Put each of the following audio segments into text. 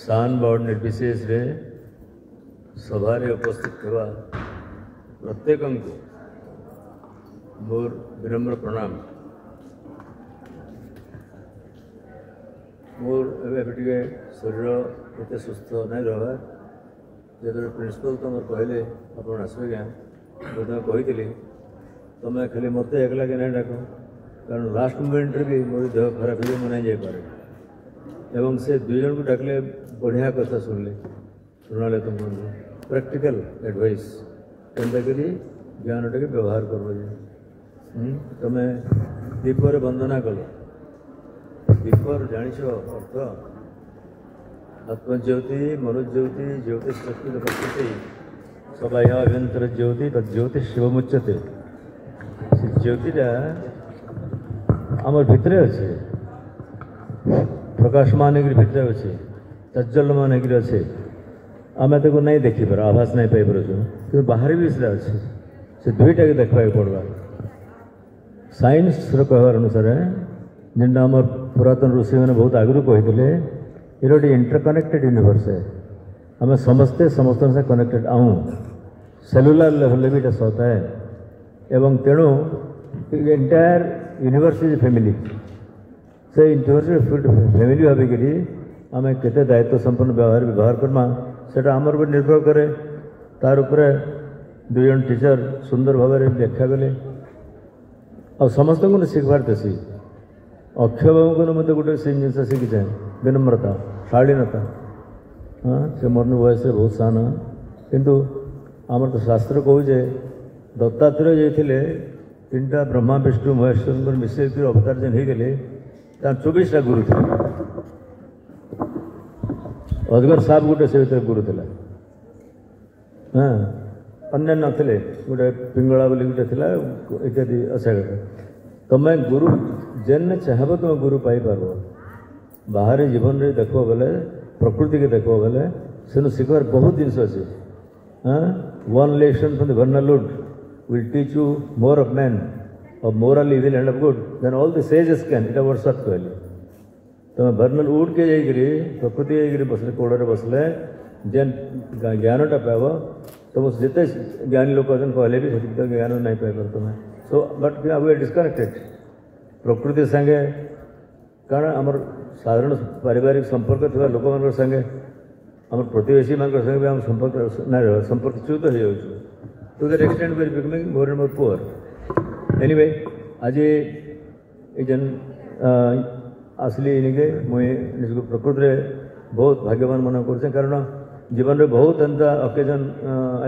सान बोर्ड निर्विशेष रे सभा उपस्थित थवा प्रत्येक को मोर विनम्र प्रणाम। मोर एवं शरीर एत सुस्थ नहीं रहा जो प्रिंसिपल तुम कहले आप आसवे क्या मुझे कही तुम खाली मत एकला के नहीं डाक कारण लास्ट मोमेंट भी मोर देह खराब हो मुझे नहीं जापे एवं से दुई जन को डाकले बढ़िया कथा शुणिले शुणाले तुम प्रैक्टिकल एडवाइस केन्ता करी ज्ञान टा व्यवहार कर तुम दीपर वंदना कल दीपर जानिछ अर्थ आत्मज्योति मनुज्योति ज्योतिष शक्ति प्रकृति सबाह्य अभ्यंतर ज्योति तज्योति शिवमुच्यते से ज्योतिटा आम भितर अच्छे प्रकाशमान भितर अच्छे तज्जलमान अच्छे आम ताको नहीं देखिपार आभास नहीं पाइपर कि बाहर भी से अच्छे से दुईटा के देखा पड़वा साइंस कहवार अनुसार जेनटा आम पुरातन ऋषि मैंने बहुत आगु कहते ये गोटे इंटरकनेक्टेड यूनिवर्स है आम समस्ते समस्त से कनेक्टेड आऊँ सेलुलर लेवल भी सता है एवं तेणु एंटायर यूनिवर्स इज फैमिली से यूनिवर्स फैमिली भाविकी आम केते दायित्व संपन्न व्यवहार करमा से आमर पर निर्भर करे तार उपरे दुई जन टीचर सुंदर भाव में व्याख्या कले आ समस्त को शिखबार देसी अक्षय बाबू को मत गोटे सेम जिन शिखी जाए विनम्रता शालीनता हाँ से मन बयस बहुत सान किंतु आमर तो शास्त्र कहे दत्तात्रेय जाते तीन टा ब्रह्मा विष्णु महेश्वर मिसेक अवतार जेन होगले 24टा गुरु थे अजगर साप गोटे से भीतर गुरु था हाँ अन्य नथिले गोटे पिंगला बोली गोटे था इत्यादि अशा तुम गुरु जेन चाहब तुम गुरु पाइपर बाहरी जीवन में देख बोले प्रकृति के देख बोले से शिखर बहुत जिनस अच्छे हाँ one lesson from the vernal wood will teach you more of man of moral evil and of good then all the sages can इटा वर्षात कहले तुम वर्नल उड़ के जाइए प्रकृति जाइए बसले कोड़े बसले जेन ज्ञानटा पाव तुम जिते ज्ञानी लोग कहले भी से ज्ञान नहीं पाइब तुम so but we are disconnected प्रकृति संगे कारण आमर साधारण पारिवारिक संपर्क थी लोक मान संगे आम प्रतिवेशी मान संगे भी आम संपर्क नहीं संपर्क च्युत हो जाऊँ to that extent we are becoming more and more poor anyway आज जन आसली इनके मुझे निजको प्रकृति बहुत भाग्यवान मन कर कारण जीवन में बहुत एंता अकेजन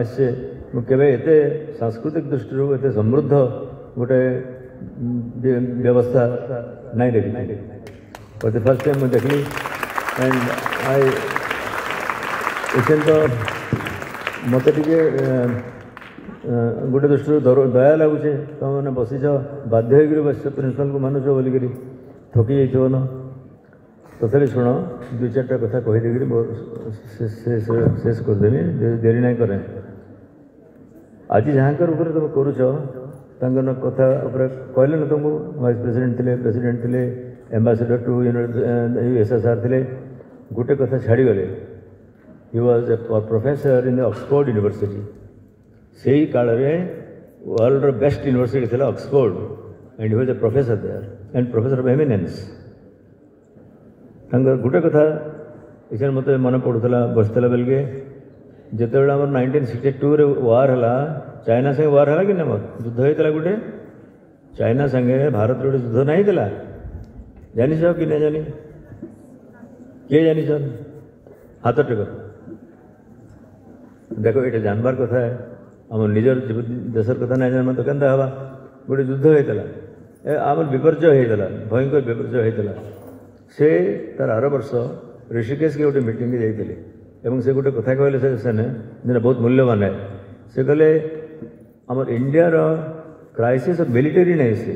आसे मुझे एत सांस्कृतिक दृष्टि एत समृद्ध गोटे व्यवस्था नहीं देखी फॉर द फर्स्ट टाइम मुझे देखली एंड आई इसे तो मत टे गोटे दृष्टि दया लगुचे तुम मैंने बसीच बाध्य बस प्रिंसिपल को मानुच बोलिकी थकी जाइए न तथापि शुण दुई चार्टा कथा कहीदे शेष करदेवी देरी नहीं करें आज जहाँकर ऊपर तुम करुच कथा कहले ना तुमको वाइस प्रेसिडेंट थे प्रेसिडेंट थे एम्बासीडर टू USSR थे गोटे कथा छाड़गले he was a professor in Oxford University से ही काल वर्ल्ड बेस्ट यूनिवर्सिटी थी Oxford and he was a professor there and professor of eminence गोटे कथा इसे मत मन पड़ूला बसला बेलके जिते आम 1962 वार है चाइना संगे वार है कि ना युद्ध होता गोटे चाइना संगे भारत गोटे युद्ध नहीं था जानी कि नहीं जानी किए जानी हाथ टेक देखो ये जानबार कथा है आम निजर देशर कथा नहीं जान तो केन्ता हवा गोटे युद्ध होता आम विपर्जय होता भयंकर विपर्जय होता से तार आर वर्ष ऋषिकेश के गोटे मीटिंग जाते से गोटे कथा कहले से बहुत मूल्यवान है से कहले आम इंडिया क्राइसिस ऑफ मिलिटरी नहीं से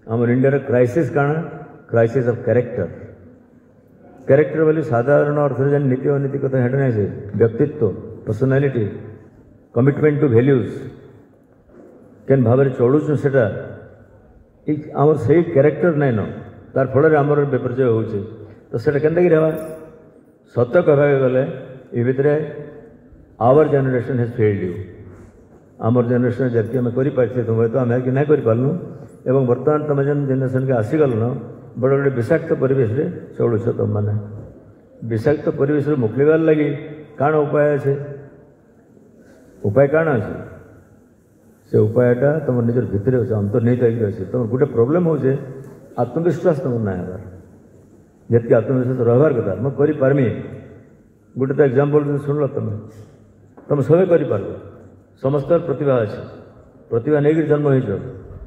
आम इंडिया क्राइसिस काण क्राइसिस ऑफ कैरेक्टर बोली साधारण अर्थ जान नीति अनीति कथा हेट नहीं से व्यक्तित्व पर्सनालीटी कमिटमेंट टू वैल्यूज केन भाव चलुचु से आमर से कैरेक्टर नाइन तार फल आमर विपर्जय हो तो से केन्ता कि सत कह गले ये भितर our generation has failed you आमर जेनेरेशन जबकि आम कर तुम तो आम कि नहीं करूँ एवं बर्तमान तुम जेन जेनेरेशन के आसीगल न बड़े बड़े विषाक्त परिवेश रे चलुच तुम मैंने विषाक्त परिवेश मुक्लिबार लगी काण उपाय अच्छे उपाय काण अच्छे से उपायटा तुम निजर भितर अच्छे अंतर्निहित अच्छे तुम गोटे प्रोब्लेम हो आत्मविश्वास तुम ना हबार जितकी आत्मविश्वास रहार कथा मुझे पार्मी गोटे तो एग्जाम्पल शुणल तुम सब कर समस्त प्रतिभा अच्छे प्रतिभा नहीं जन्म हो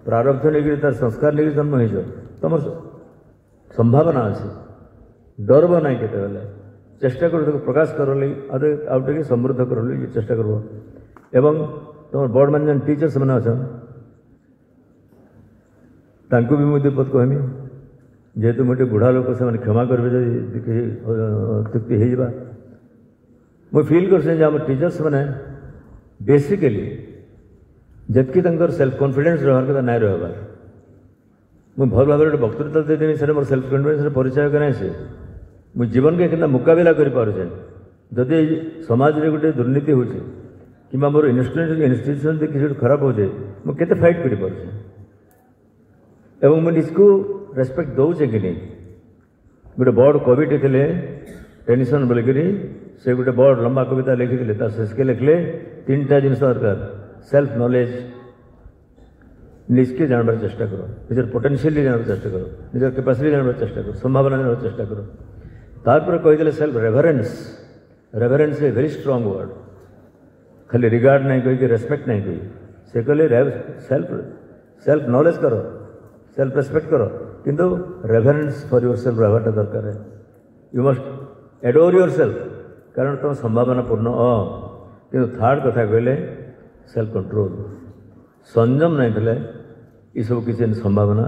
प्रारब्ध नहीं तार संस्कार नहीं जन्म हो तुम संभावना अच्छे डरब ना के चेष्टा कर प्रकाश कर आउटे समृद्ध कर चेष्टा कर एवं तुम बड़ मान जेन टीचर्स मैंने अच्छा भी मुझे पद कहमी जेहेतु मुझे बुढ़ा लोक से क्षमा करेंगे तृप्ति हो मुझे फिल कर टीचर्स मैंने बेसिकली जितकी सेल्फ कॉन्फिडेंस रहार कथा ना रहार मुझे भल भाव गोटे वक्तृता देदेमी से मोर सेल्फ कॉन्फिडेंस परिचय कराए से मुझे जीवन के कितना मुकाबला करें जदि समाज में गोटे दुर्नीति हो कि मोर इन्स्टिट्यूशन किसी खराब हो मुझे फाइट कर निजको रेस्पेक्ट दौचे कि नहीं गोटे बड़ कविटे थे टेनिसन बोलिक से गोटे बड़ लंबा कविता लिखी शेष के लिखले 3टा जिन दरकार सेल्फ नॉलेज निजके जानवर चेष्टा करो निजर पोटेंशियल जानवर चेष्टा करो निजर कैपेसिटी जानवर चेष्टा करो संभावना जानवर चेष्टा करो तारपर कहीदे self reverence reverence a very strong word खाली रिगार्ड नहीं कही रेस्पेक्ट नहीं कही से कहले सेल्फ नॉलेज करो सेल्फ रेस्पेक्ट करो किंतु रेभरेन्स फॉर योर सेल्फ रहाटा दरकार है you must adore yourself कारण तुम संभावना पूर्ण कि थर्ड कथा कहले सेल्फ कंट्रोल संयम नहीं थे ये सब किसी संभावना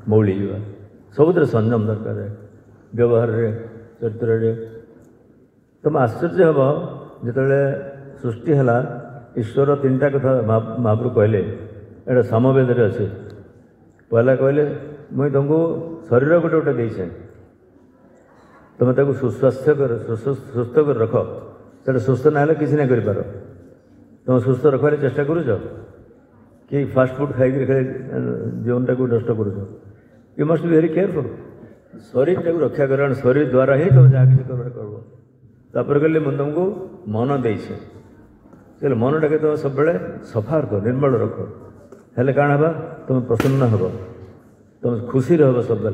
मौली सबुद संयम दरकार है व्यवहार चरित्र तुम आश्चर्य हम जिते सृष्टि है ईश्वर 3टा कथा महाप्रभु कहले एटा सामवेद अच्छे पहला कहले मुझे तुमको शरीर गोटे गोटे देचे तुम सुस्वास्थ्य कर सुस्थ कर रख से सुस्थ ना किसी नहीं कर तुम सुस्थ रखार चेष्टा करुच कि फास्ट फुड खाई खाली जीवन टाक नष्ट करुच you must be very careful शरीर टाक रक्षा कर शरीर द्वारा ही तुम जहाँ किसी कर कहले मुझे तुमको मन देचे चलो मनटा के तुम सब सफा रख निर्मल रख हेल्ले काण हवा तुम प्रसन्न हम तुम खुशी रह सब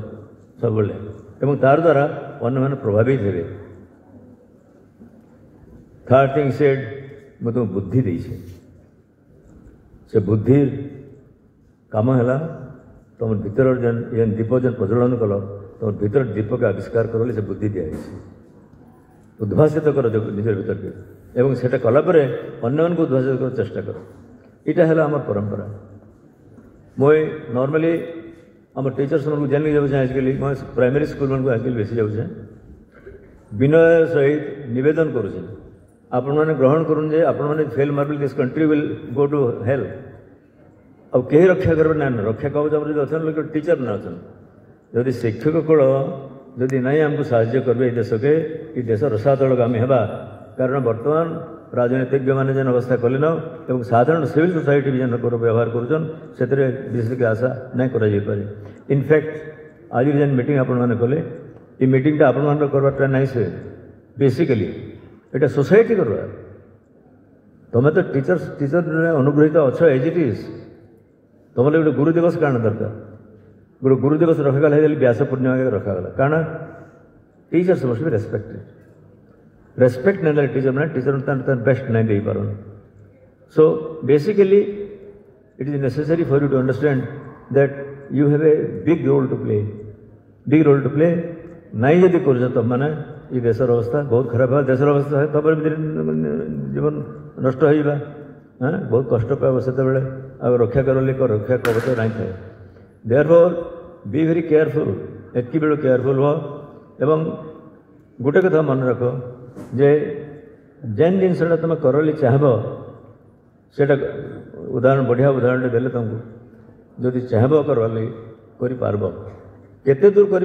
सब तार द्वारा अन्य मैंने प्रभावित हे थर्ड थिंग सेड मैं तुम बुद्धि देछे से बुद्धि काम है तुम भीतर जेन दीप जेन प्रज्वलन कल तुम भीतर दीप के आविष्कार कर से बुद्धि दिखाई उद्भाषित कर निजर भीतर के एवं से कलापर अन्य मानक उद्भाषित कर चेष्टा कर यहाँ है आम परंपरा मुझे नॉर्मली आम टीचर्स मन को जानी जाऊँ आजिकल मैं प्राइमरी स्कूल मन को आजिकल बेसी जाऊँ विनय सहित निवेदन करुचे आपण मैंने ग्रहण करूँ जे आपण मैंने फेल मार्बल this country will go to hell अब कहीं रक्षा कर ना रक्षा कवच अच्छा लोग टीचर ना अच्छा जदि शिक्षक कूल जदि नहीं आमको साहाय्य करेंगे देश के ये देश रसातलगामी हेबा कारण बर्तमान राजनीतिज्ञ मैंने जेन अवस्था कलेन एवं साधारण सिविल सोसाइटी भी जेन व्यवहार करुन से विशेष आशा नहीं कर इनफैक्ट आज जेन मीटिंग आपण मैंने कले ये मीटिंगटा आपण मान करवाटा नहीं से बेसिकली ये सोसाइटी करवा तुम्हें तो टीचर अनुग्रहित अच्छ एज इट इज तुम गोटे गुरु दिवस कारण दरकार गोटे गुरु दिवस रखागला व्यास पूर्णिमा रखागला कारण टीचर्स मस्ट बी रेस्पेक्ट नहीं टीचर मैंने टीचर बेस्ट नहीं दे पार so basically it is necessary for you to understand that you have a big role to play नहीं जदि कर तुम मैंने ये देशर अवस्था बहुत खराब है देशर अवस्था है तब जीवन नष्ट हो बहुत कष्ट पाब से रक्षा कर रक्षा कवच नहीं थाए देयरफॉर बी वेरी केयरफुल एतकी बेल केयरफुल हो एवं गोटे कथा मन रख जे जेन जिनसा तुम करली चाहब से उदाहरण बढ़िया उदाहरण देले तुमको जदि चाहब करवाली कर केते दूर कर